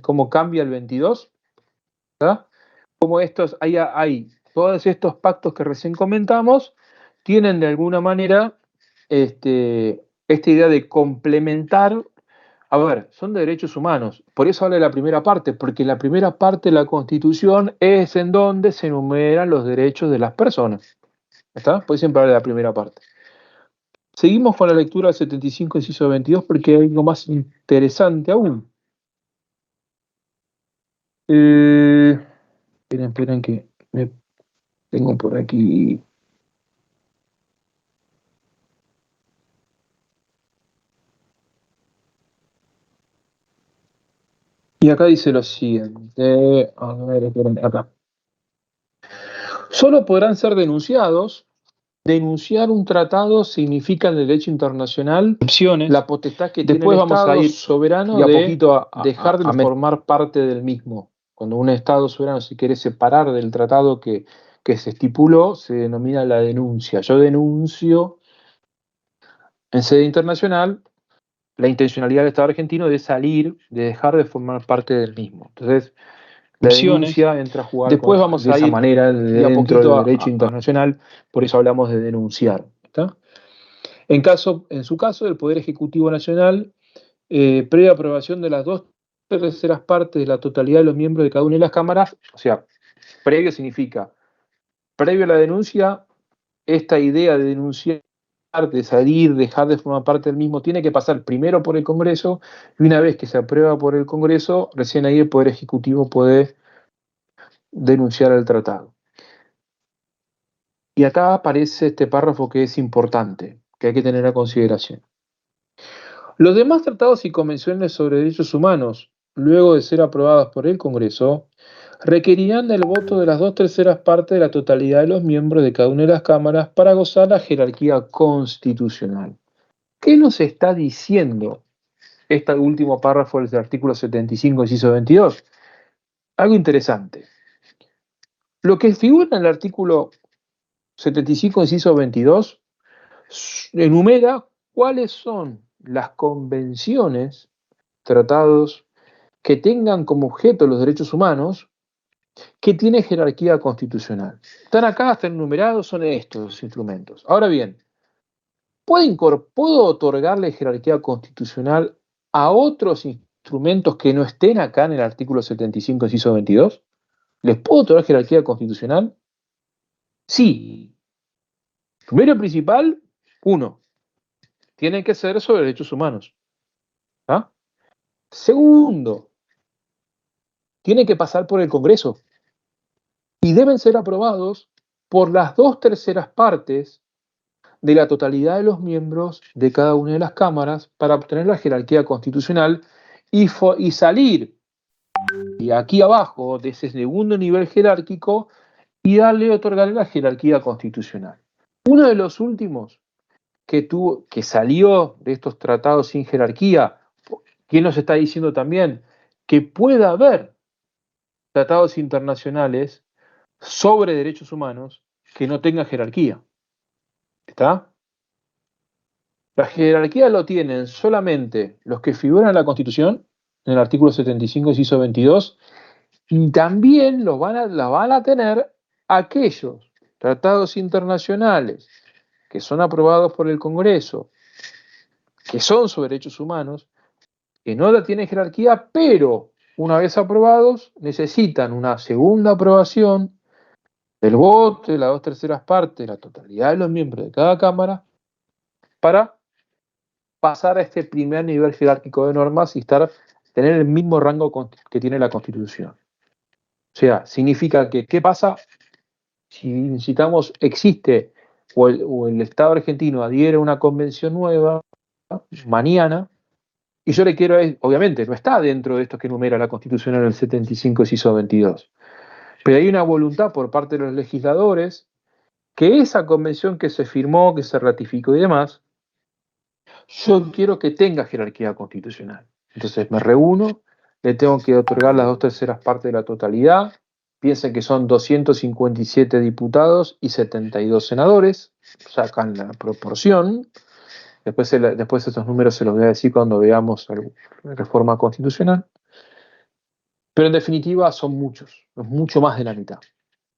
cómo cambia el 22? ¿Está? Cómo hay todos estos pactos que recién comentamos, tienen de alguna manera esta idea de complementar. A ver, son de derechos humanos, por eso habla de la primera parte, porque la primera parte de la Constitución es en donde se enumeran los derechos de las personas. ¿Está? Pues siempre habla de la primera parte. Seguimos con la lectura del 75, inciso 22, porque hay algo más interesante aún. Esperen que me tengo por aquí. Y acá dice lo siguiente. A ver, esperen, acá. Solo podrán ser denunciados. Denunciar un tratado significa en el derecho internacional la potestad que tiene el Estado soberano de dejar de formar parte del mismo. Cuando un Estado soberano se quiere separar del tratado que se estipuló, se denomina la denuncia. Yo denuncio en sede internacional la intencionalidad del Estado argentino de salir, de dejar de formar parte del mismo. Entonces, la denuncia entra a jugar después vamos de esa manera dentro del derecho internacional, por eso hablamos de denunciar. ¿Está? En su caso, el Poder Ejecutivo Nacional, previa aprobación de las 2/3 partes de la totalidad de los miembros de cada una de las cámaras, o sea, previo significa, previo a la denuncia, esta idea de denunciar, de salir, dejar de formar parte del mismo, tiene que pasar primero por el Congreso, y una vez que se aprueba por el Congreso, recién ahí el Poder Ejecutivo puede denunciar el tratado. Y acá aparece este párrafo que es importante, que hay que tener a consideración. Los demás tratados y convenciones sobre derechos humanos, luego de ser aprobadas por el Congreso, requerirán del voto de las 2/3 partes de la totalidad de los miembros de cada una de las cámaras para gozar la jerarquía constitucional. ¿Qué nos está diciendo este último párrafo del artículo 75, inciso 22? Algo interesante. Lo que figura en el artículo 75, inciso 22, enumera cuáles son las convenciones, tratados que tengan como objeto los derechos humanos, que tiene jerarquía constitucional. Están acá, están enumerados, son estos los instrumentos. Ahora bien, ¿puedo otorgarle jerarquía constitucional a otros instrumentos que no estén acá en el artículo 75, inciso 22? ¿Les puedo otorgar jerarquía constitucional? Sí. Primero principal, uno, tienen que ser sobre derechos humanos. ¿Ah? Segundo, tienen que pasar por el Congreso y deben ser aprobados por las 2/3 partes de la totalidad de los miembros de cada una de las cámaras para obtener la jerarquía constitucional y salir de aquí abajo, de ese segundo nivel jerárquico, y otorgarle la jerarquía constitucional. Uno de los últimos que salió de estos tratados sin jerarquía, ¿quién nos está diciendo también? Que pueda haber tratados internacionales sobre derechos humanos que no tengan jerarquía. ¿Está? La jerarquía lo tienen solamente los que figuran en la Constitución, en el artículo 75, inciso 22, y también la van a tener aquellos tratados internacionales que son aprobados por el Congreso, que son sobre derechos humanos, que no la tienen jerarquía, pero una vez aprobados necesitan una segunda aprobación del voto de las 2/3 partes de la totalidad de los miembros de cada Cámara para pasar a este primer nivel jerárquico de normas y tener el mismo rango que tiene la Constitución. O sea, significa que, ¿qué pasa si necesitamos, existe, o el Estado argentino adhiere a una convención nueva mañana, y yo le quiero, obviamente, no está dentro de esto que enumera la Constitución en el 75, inciso 22, pero hay una voluntad por parte de los legisladores que esa convención que se firmó, que se ratificó y demás, yo quiero que tenga jerarquía constitucional. Entonces me reúno, le tengo que otorgar las 2/3 partes de la totalidad. Piensen que son 257 diputados y 72 senadores, sacan la proporción. Después esos números se los voy a decir cuando veamos la reforma constitucional. Pero en definitiva son muchos, es mucho más de la mitad.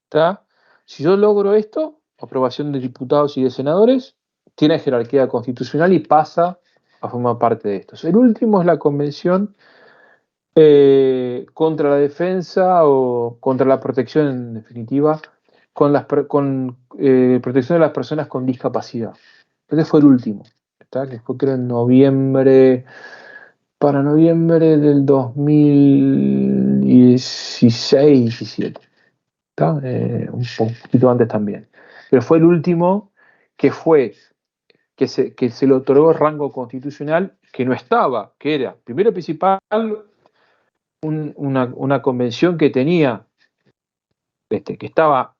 ¿Está? Si yo logro esto, aprobación de diputados y de senadores, tiene jerarquía constitucional y pasa a formar parte de estos. El último es la Convención contra la defensa o contra la protección, en definitiva, con protección de las personas con discapacidad. Ese fue el último, ¿está? Que fue creo en noviembre del 2016-17. Un poquito antes también. Pero fue el último que se le otorgó rango constitucional que no estaba, que era, primero principal, una convención que tenía, que estaba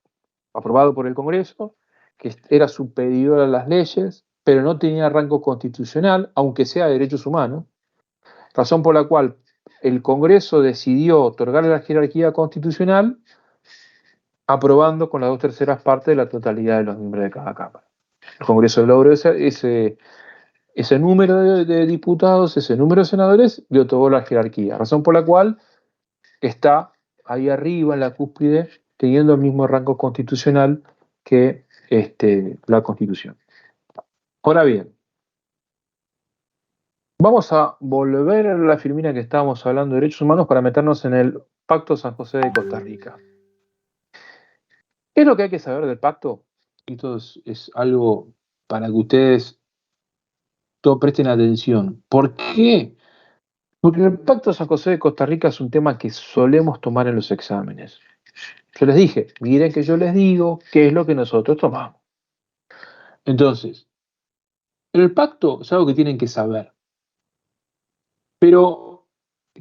aprobado por el Congreso, que era superior a las leyes, pero no tenía rango constitucional, aunque sea de derechos humanos, razón por la cual el Congreso decidió otorgarle la jerarquía constitucional aprobando con las 2/3 partes de la totalidad de los miembros de cada Cámara. El Congreso logró ese número de diputados, ese número de senadores, le otorgó la jerarquía, razón por la cual está ahí arriba en la cúspide, teniendo el mismo rango constitucional que la Constitución. Ahora bien, vamos a volver a la firmina que estábamos hablando de derechos humanos para meternos en el Pacto San José de Costa Rica. ¿Qué es lo que hay que saber del pacto? Esto es algo para que ustedes presten atención. ¿Por qué? Porque el Pacto San José de Costa Rica es un tema que solemos tomar en los exámenes. Yo les dije, miren que yo les digo qué es lo que nosotros tomamos. Entonces, el pacto es algo que tienen que saber. Pero,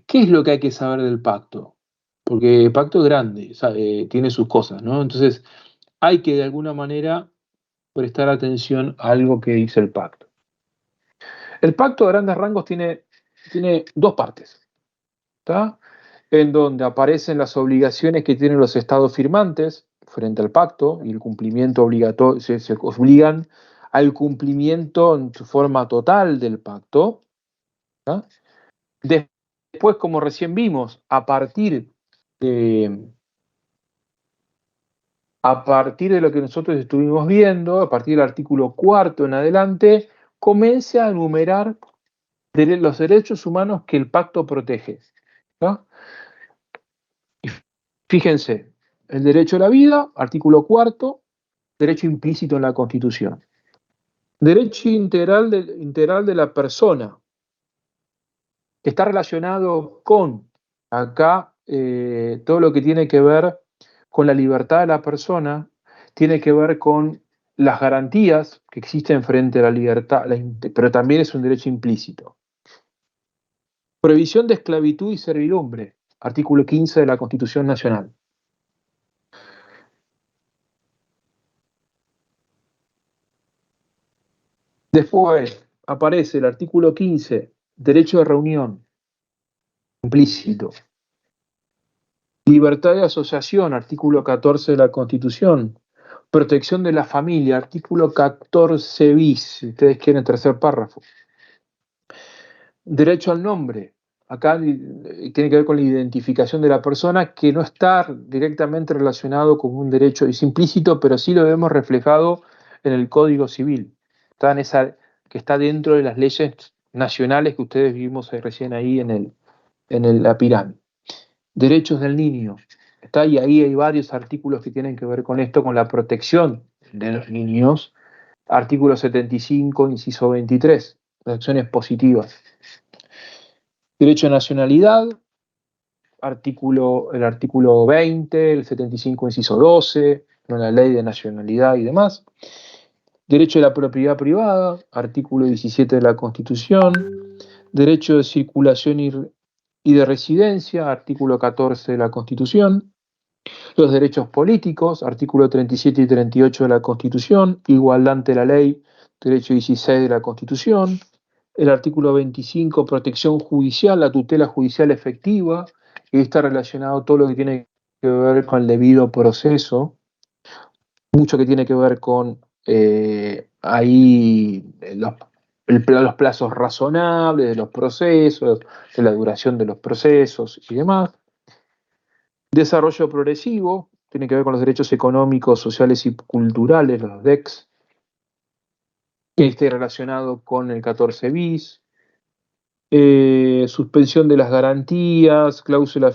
¿qué es lo que hay que saber del pacto? Porque el pacto es grande, tiene sus cosas, ¿no? Entonces, hay que de alguna manera prestar atención a algo que dice el pacto. El pacto de grandes rangos tiene dos partes, ¿tá? En donde aparecen las obligaciones que tienen los estados firmantes frente al pacto y el cumplimiento obligatorio, se obligan al cumplimiento en su forma total del pacto, ¿tá? Después, como recién vimos, a partir de lo que nosotros estuvimos viendo, a partir del artículo 4 en adelante, comienza a enumerar los derechos humanos que el pacto protege, ¿no? Y fíjense, el derecho a la vida, artículo 4, derecho implícito en la Constitución. Derecho integral de la persona, que está relacionado con, acá, todo lo que tiene que ver con la libertad de la persona, tiene que ver con las garantías que existen frente a la libertad, pero también es un derecho implícito. Prohibición de esclavitud y servidumbre, artículo 15 de la Constitución Nacional. Después aparece el artículo 15, derecho de reunión, implícito. Libertad de asociación, artículo 14 de la Constitución. Protección de la familia, artículo 14 bis, si ustedes quieren, tercer párrafo. Derecho al nombre, acá tiene que ver con la identificación de la persona, que no está directamente relacionado con un derecho, es implícito, pero sí lo vemos reflejado en el Código Civil. Está en esa, que está dentro de las leyes nacionales que ustedes vimos recién ahí en la pirámide. Derechos del niño, está, y ahí hay varios artículos que tienen que ver con esto, con la protección de los niños. Artículo 75, inciso 23, acciones positivas. Derecho a nacionalidad, el artículo 20, el 75, inciso 12, la ley de nacionalidad y demás. Derecho a la propiedad privada, artículo 17 de la Constitución. Derecho de circulación y de residencia, artículo 14 de la Constitución. Los derechos políticos, artículo 37 y 38 de la Constitución. Igualdad ante la ley, derecho 16 de la Constitución. El artículo 25, protección judicial, la tutela judicial efectiva, y está relacionado todo lo que tiene que ver con el debido proceso, mucho que tiene que ver con ahí los plazos razonables de los procesos, de la duración de los procesos y demás. Desarrollo progresivo, tiene que ver con los derechos económicos, sociales y culturales, los DECS, que esté relacionado con el 14 bis. Suspensión de las garantías, cláusulas